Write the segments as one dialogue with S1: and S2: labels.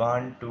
S1: 1 2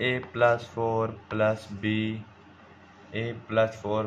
S1: a+4+b a+4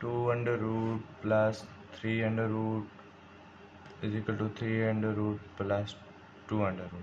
S1: 2√3 = 2√.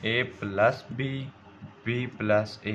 S1: a+b b+a،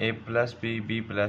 S1: a+b b+a،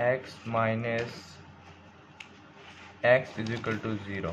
S1: x - x = 0۔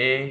S1: a،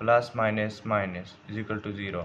S1: +−−= 0۔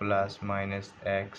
S1: +−x،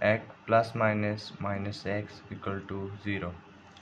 S1: +−−x = 0۔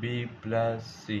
S1: b+c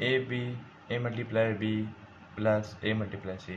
S1: a × b+a × c۔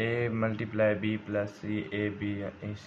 S1: a × b+c ab/ac۔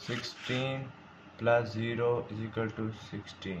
S1: 16 + 0 = 16.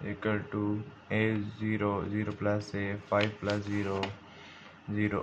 S1: = a 0 0 + a 5 + 0 0.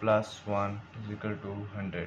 S1: + 1 = 100.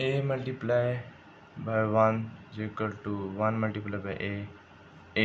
S1: a × 1 = 1 × a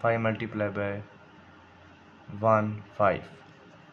S1: 5 × 1 5.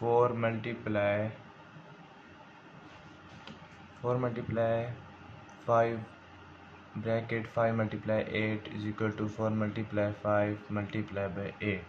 S1: 4 × 5 (5 × 8 = 4 × 5 × 8).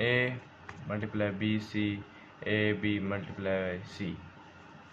S1: a × b c ab × c.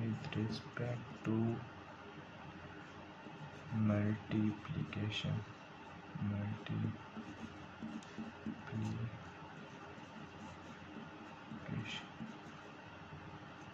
S1: with respect to multiplication.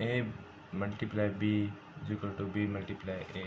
S1: a × b = b × a.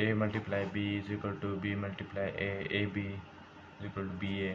S1: a × b = b × a ab = ba.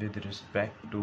S1: with respect to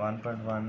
S1: 1.1